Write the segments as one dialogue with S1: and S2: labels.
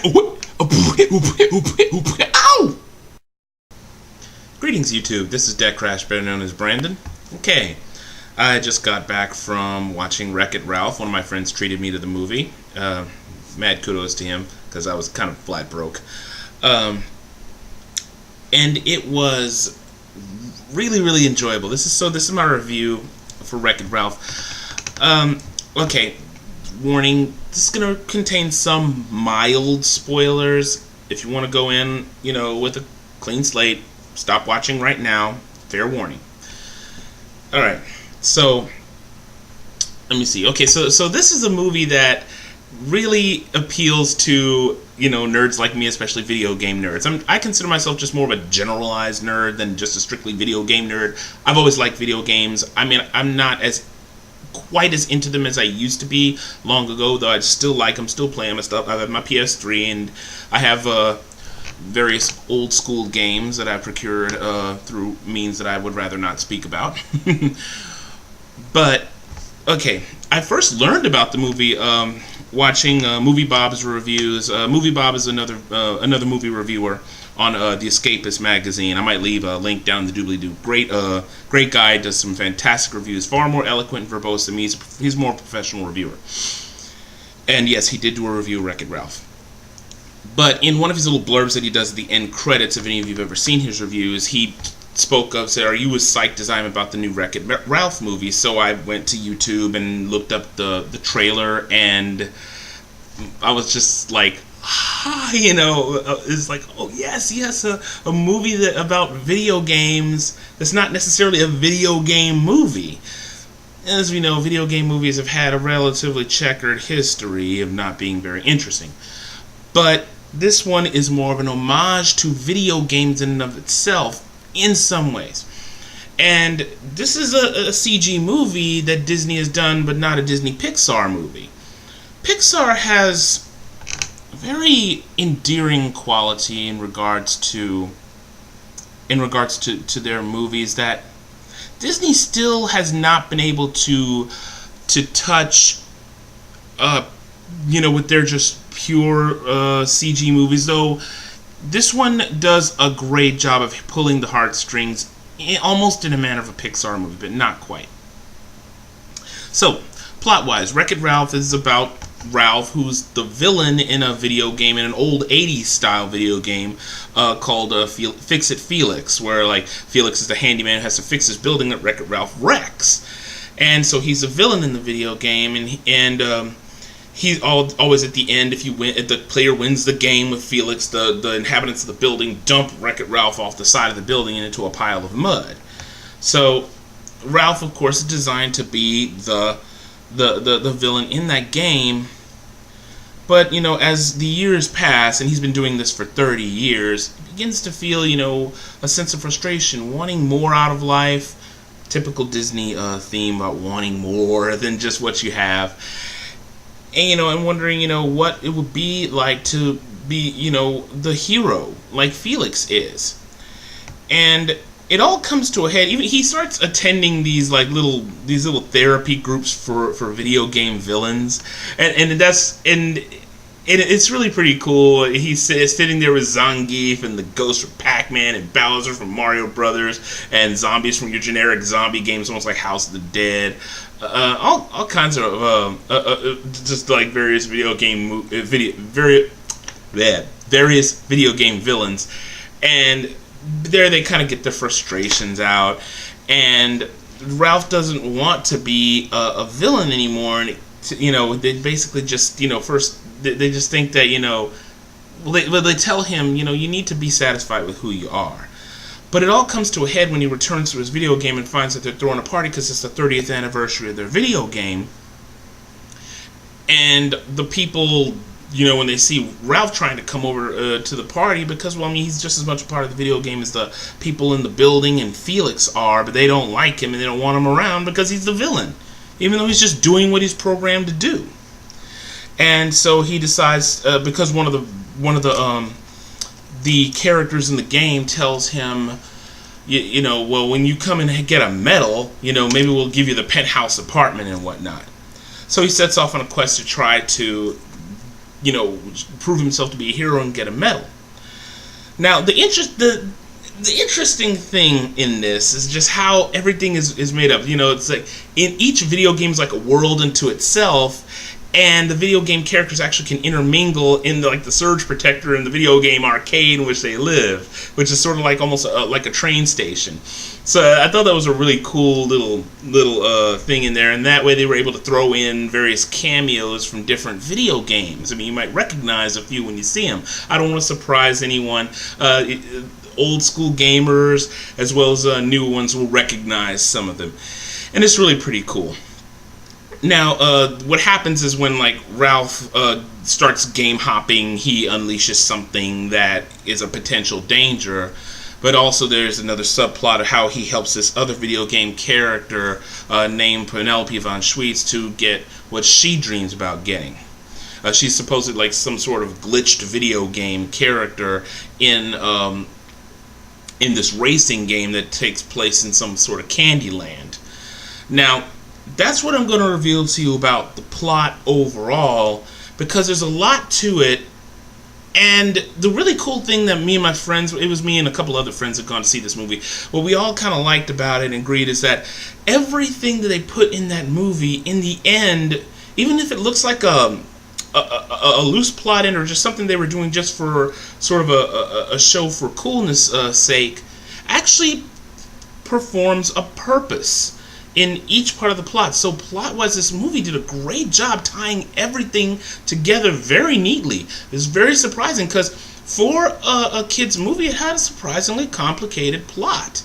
S1: Ow! Greetings, YouTube. This is DecKrash, better known as Brandon. Okay, I just got back from watching Wreck-It Ralph. One of my friends treated me to the movie. Mad kudos to him, because I was kind of flat broke. And it was really enjoyable. This is my review for Wreck-It Ralph. Okay, warning, this is going to contain some mild spoilers. If you want to go in, with a clean slate, stop watching right now. Fair warning. Alright, so let me see. Okay, so this is a movie that really appeals to, nerds like me, especially video game nerds. I consider myself just more of a generalized nerd than just a strictly video game nerd. I've always liked video games. I mean, I'm not quite as into them as I used to be long ago, though I still like them, still play them and stuff. I have my PS3, and I have various old school games that I procured through means that I would rather not speak about. But okay, I first learned about the movie watching MovieBob's reviews. MovieBob is another movie reviewer on The Escapist magazine. I might leave a link down in the doobly-doo. Great guy, does some fantastic reviews, far more eloquent and verbose than me. He's more professional reviewer. And yes, he did do a review of Wreck-It Ralph. But in one of his little blurbs that he does at the end credits, if any of you have ever seen his reviews, he said, "Are you as psyched as I am about the new Wreck-It Ralph movie?" So I went to YouTube and looked up the trailer, and I was just like, it's like, oh yes, a movie about video games that's not necessarily a video game movie. As we know, video game movies have had a relatively checkered history of not being very interesting. But this one is more of an homage to video games in and of itself in some ways. And this is a CG movie that Disney has done, but not a Disney Pixar movie. Pixar has a very endearing quality in regards to their movies that Disney still has not been able to touch, with their just pure CG movies, though this one does a great job of pulling the heartstrings almost in a manner of a Pixar movie, but not quite. So, plot-wise, Wreck-It Ralph is about Ralph, who's the villain in a video game, in an old 80s style video game called Fix-It Felix, where Felix is the handyman who has to fix his building that Wreck-It Ralph wrecks. And so he's a villain in the video game, and he's always at the end, if the player wins the game with Felix, the inhabitants of the building dump Wreck-It Ralph off the side of the building and into a pile of mud. So Ralph, of course, is designed to be the villain in that game. But, as the years pass, and he's been doing this for 30 years, he begins to feel, a sense of frustration, wanting more out of life. Typical Disney theme about wanting more than just what you have. And, I'm wondering, what it would be like to be, the hero like Felix is. And it all comes to a head. Even he starts attending these little therapy groups for video game villains, and it's really pretty cool. He's sitting there with Zangief and the Ghost from Pac-Man and Bowser from Mario Brothers and zombies from your generic zombie games, almost like House of the Dead. All kinds of just various various video game villains, and there they kind of get their frustrations out, and Ralph doesn't want to be a villain anymore, and they basically just first they just think that they tell him you need to be satisfied with who you are. But it all comes to a head when he returns to his video game and finds that they're throwing a party because it's the 30th anniversary of their video game. And the people, when they see Ralph trying to come over to the party, because, he's just as much a part of the video game as the people in the building and Felix are, but they don't like him and they don't want him around because he's the villain, even though he's just doing what he's programmed to do. And so he decides, because one of the characters in the game tells him, well, when you come and get a medal, maybe we'll give you the penthouse apartment and whatnot. So he sets off on a quest to try to prove himself to be a hero and get a medal. Now, the interesting thing in this is just how everything is made up. It's like in each video game is like a world unto itself, and the video game characters actually can intermingle in the surge protector in the video game arcade in which they live, which is sort of like almost like a train station. So I thought that was a really cool little thing in there, and that way they were able to throw in various cameos from different video games. I mean, you might recognize a few when you see them. I don't want to surprise anyone. Old school gamers as well as new ones will recognize some of them, and it's really pretty cool. Now, what happens is when Ralph starts game hopping, he unleashes something that is a potential danger. But also there's another subplot of how he helps this other video game character named Penelope von Schweetz to get what she dreams about getting. She's supposedly like some sort of glitched video game character in this racing game that takes place in some sort of candy land. Now, that's what I'm going to reveal to you about the plot overall, because there's a lot to it. And the really cool thing that me and my friends, it was me and a couple other friends that had gone to see this movie, what we all kind of liked about it and agreed is that everything that they put in that movie, in the end, even if it looks like a loose plot end or just something they were doing just for sort of a show for coolness sake, actually performs a purpose in each part of the plot. So plot-wise, this movie did a great job tying everything together very neatly. It's very surprising because for a kid's movie, it had a surprisingly complicated plot.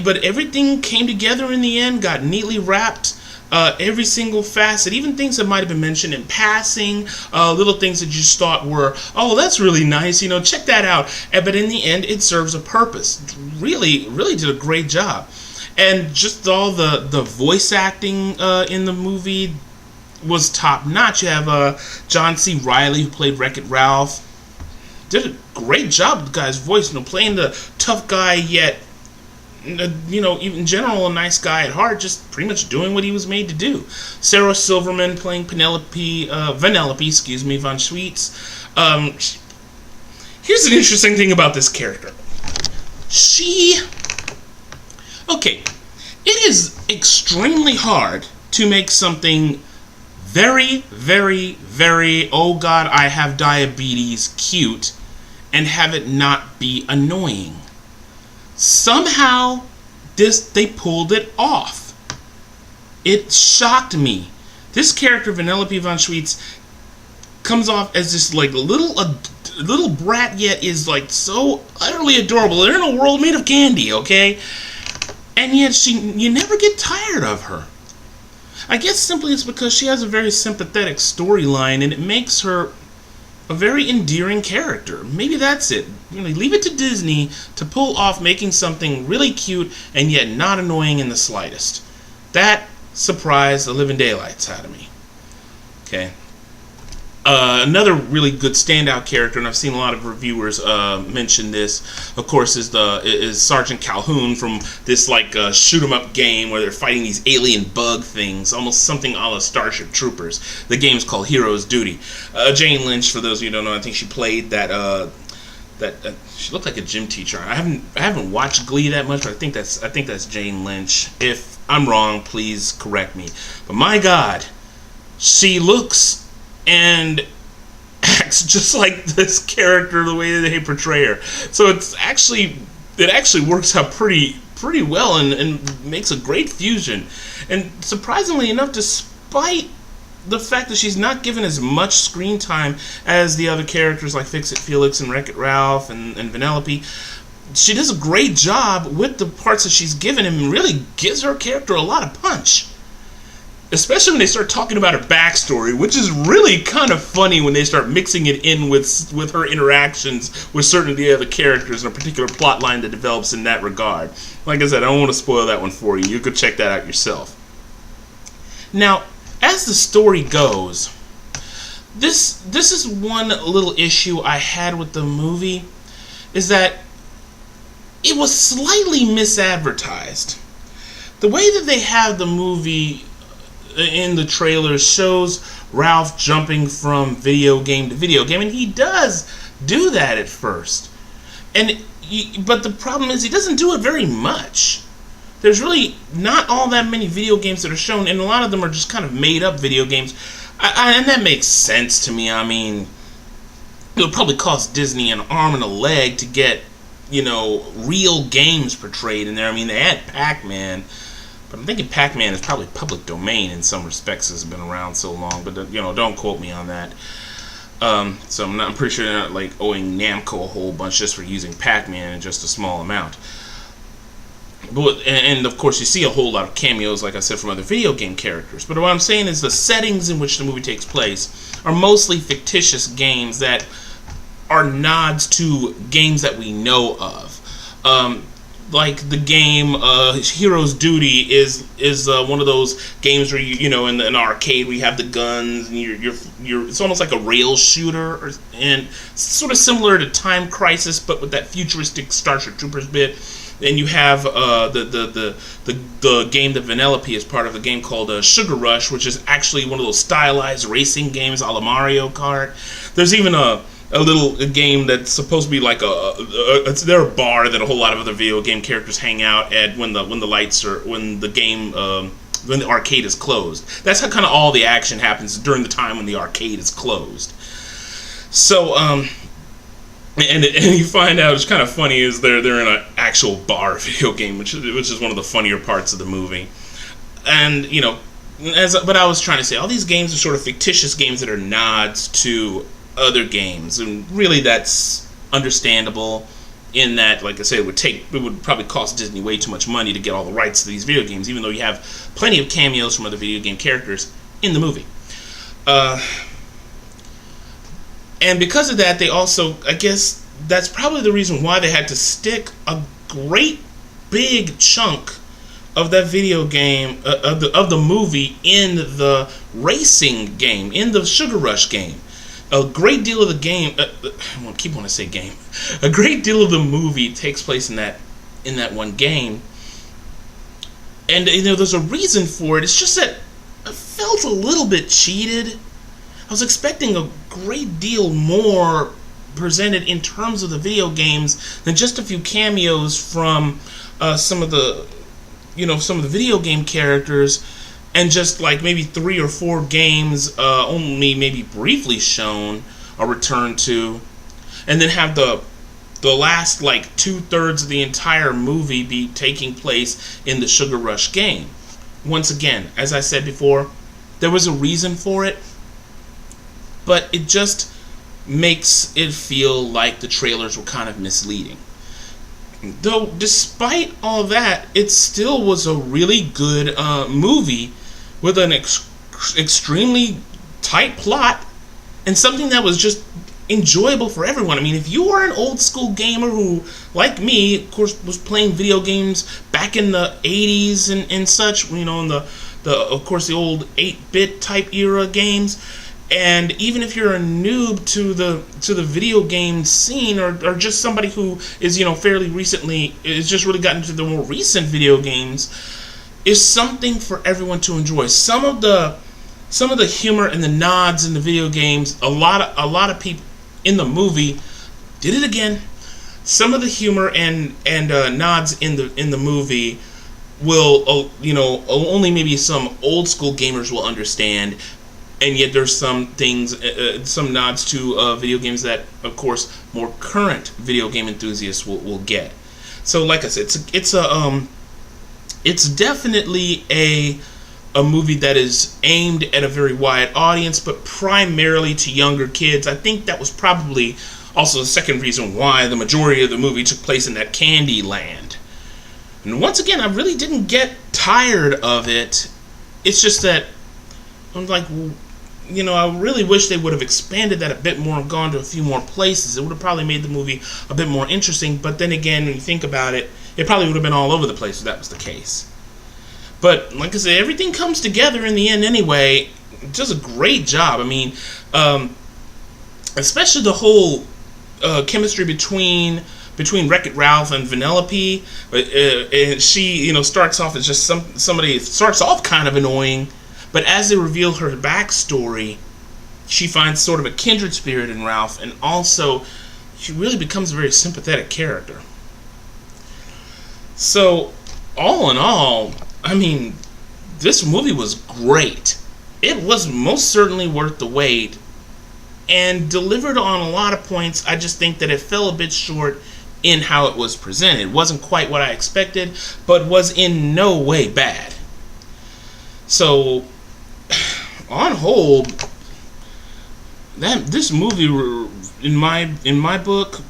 S1: But everything came together in the end, got neatly wrapped. Every single facet, even things that might have been mentioned in passing, little things that you just thought were, oh, that's really nice, check that out. But in the end, it serves a purpose. Really, really did a great job. And just all the voice acting in the movie was top notch. You have John C. Reilly, who played Wreck-It Ralph. Did a great job with the guy's voice, playing the tough guy, yet, even in general, a nice guy at heart, just pretty much doing what he was made to do. Sarah Silverman playing Vanellope von Schweetz. Here's an interesting thing about this character. Okay, it is extremely hard to make something very, very, very, oh God, I have diabetes, cute, and have it not be annoying. Somehow, they pulled it off. It shocked me. This character, Vanellope von Schweetz, comes off as this little brat, yet is so utterly adorable. They're in a world made of candy, okay? And yet you never get tired of her. I guess simply it's because she has a very sympathetic storyline, and it makes her a very endearing character. Maybe that's it. Leave it to Disney to pull off making something really cute and yet not annoying in the slightest. That surprised the living daylights out of me. Okay. Another really good standout character, and I've seen a lot of reviewers mention this, of course, is Sergeant Calhoun from this shoot 'em up game where they're fighting these alien bug things, almost something a la Starship Troopers. The game's called Hero's Duty. Jane Lynch, for those of you who don't know, I think she played that. She looked like a gym teacher. I haven't watched Glee that much, but I think that's Jane Lynch. If I'm wrong, please correct me. But my God, she looks and acts just like this character, the way that they portray her. So it actually works out pretty well and makes a great fusion. And surprisingly enough, despite the fact that she's not given as much screen time as the other characters like Fix-It Felix and Wreck-It Ralph and Vanellope, she does a great job with the parts that she's given and really gives her character a lot of punch. Especially when they start talking about her backstory, which is really kind of funny when they start mixing it in with her interactions with certain of the other characters and a particular plot line that develops in that regard. Like I said, I don't want to spoil that one for you. You could check that out yourself. Now, as the story goes, this is one little issue I had with the movie, is that it was slightly misadvertised. The way that they have the movie in the trailer shows Ralph jumping from video game to video game, and he does do that at first. But the problem is he doesn't do it very much. There's really not all that many video games that are shown, and a lot of them are just kind of made-up video games. And that makes sense to me. I mean, it would probably cost Disney an arm and a leg to get, real games portrayed in there. I mean, they had Pac-Man, but I'm thinking Pac-Man is probably public domain in some respects, as it's been around so long. But don't quote me on that. So I'm pretty sure they're not like owing Namco a whole bunch just for using Pac-Man in just a small amount. But, and of course you see a whole lot of cameos, like I said, from other video game characters. But what I'm saying is the settings in which the movie takes place are mostly fictitious games that are nods to games that we know of. Like the game Hero's Duty is one of those games where in an arcade we have the guns and you're it's almost like a rail shooter, and sort of similar to Time Crisis but with that futuristic Starship Troopers bit. And you have the game that Vanellope is part of, the game called Sugar Rush, which is actually one of those stylized racing games a la Mario Kart. There's even a little game that's supposed to be like it's their bar that a whole lot of other video game characters hang out at when the lights are when the arcade is closed. That's how kind of all the action happens during the time when the arcade is closed. So and you find out it's kind of funny is they're in an actual bar video game, which is one of the funnier parts of the movie. And but I was trying to say, all these games are sort of fictitious games that are nods to other games, and really that's understandable in that, like I said, it would probably cost Disney way too much money to get all the rights to these video games, even though you have plenty of cameos from other video game characters in the movie. And because of that, they also, I guess that's probably the reason why they had to stick a great big chunk of that video game, of the movie, in the racing game, in the Sugar Rush game. A great deal of the game, I keep wanting to say game, a great deal of the movie takes place in that one game. And there's a reason for it. It's just that I felt a little bit cheated. I was expecting a great deal more presented in terms of the video games than just a few cameos from some of the video game characters, and just like maybe 3 or 4 games only maybe briefly shown or returned to, and then have the last like 2/3 of the entire movie be taking place in the Sugar Rush game. Once again, as I said before, there was a reason for it, but it just makes it feel like the trailers were kind of misleading. Though, despite all that, it still was a really good movie with an extremely tight plot and something that was just enjoyable for everyone. I mean, if you are an old school gamer who, like me, of course, was playing video games back in the 80s and such, in the of course the old 8-bit type era games. And even if you're a noob to the video game scene, or just somebody who is fairly recently is just really gotten into the more recent video games, is something for everyone to enjoy. Some of the humor and the nods in the video games, a lot of people in the movie did it again. Some of the humor and nods in the movie will only maybe some old school gamers will understand. And yet there's some things, some nods to video games that, of course, more current video game enthusiasts will get. So, like I said, it's definitely a movie that is aimed at a very wide audience, but primarily to younger kids. I think that was probably also the second reason why the majority of the movie took place in that Candy Land. And once again, I really didn't get tired of it. It's just that I'm like, I really wish they would have expanded that a bit more and gone to a few more places. It would have probably made the movie a bit more interesting. But then again, when you think about it, it probably would have been all over the place if that was the case. But like I said, everything comes together in the end anyway. It does a great job. I mean, especially the whole chemistry between Wreck-It Ralph and Vanellope. She, starts off as just somebody starts off kind of annoying, But as they reveal her backstory, she finds sort of a kindred spirit in Ralph, and also she really becomes a very sympathetic character. So, all in all, I mean, this movie was great. It was most certainly worth the wait, and delivered on a lot of points. I just think that it fell a bit short in how it was presented. It wasn't quite what I expected, but was in no way bad. So, on whole, this movie, in my book,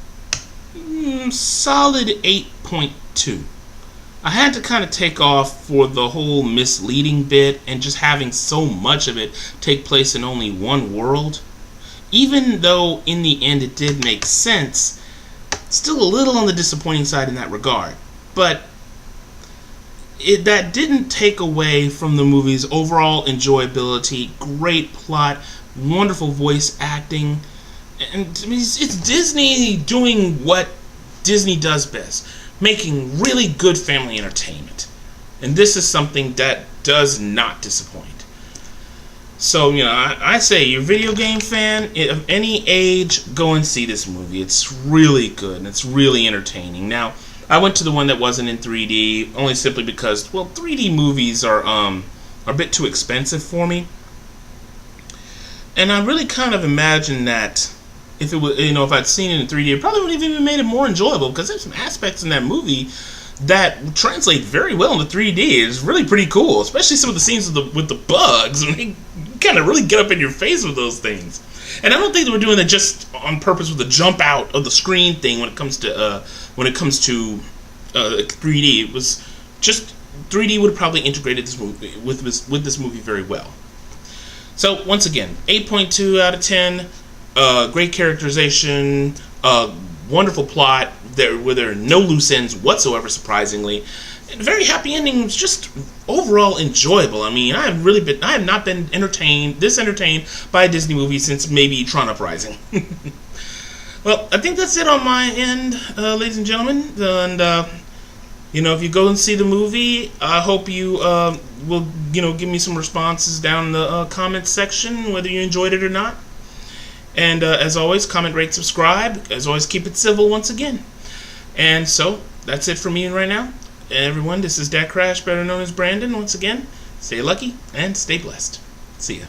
S1: solid 8.2. I had to kind of take off for the whole misleading bit and just having so much of it take place in only one world. Even though in the end it did make sense, still a little on the disappointing side in that regard. But that didn't take away from the movie's overall enjoyability, great plot, wonderful voice acting, and I mean, it's Disney doing what Disney does best, making really good family entertainment. And this is something that does not disappoint. So, I say, you're a video game fan of any age, go and see this movie. It's really good, and it's really entertaining. Now, I went to the one that wasn't in 3D, only simply because, 3D movies are a bit too expensive for me. And I really kind of imagined that if it was, if I'd seen it in 3D, it probably would have even made it more enjoyable, because there's some aspects in that movie that translate very well into 3D. It's really pretty cool, especially some of the scenes with the bugs, and they kind of really get up in your face with those things. And I don't think they were doing that just on purpose with the jump out of the screen thing when it comes to 3D. It was just 3D would have probably integrated this movie with this movie very well. So once again, 8.2 out of 10. Great characterization, wonderful plot where there are no loose ends whatsoever, surprisingly, and a very happy ending. Was just overall enjoyable. I mean, I have not been entertained by a Disney movie since maybe Tron Uprising. Well, I think that's it on my end, ladies and gentlemen. And if you go and see the movie, I hope you will give me some responses down in the comments section, whether you enjoyed it or not. And as always, comment, rate, subscribe. As always, keep it civil once again. And so, that's it for me right now. Everyone, this is DecKrash, better known as Brandon. Once again, stay lucky and stay blessed. See ya.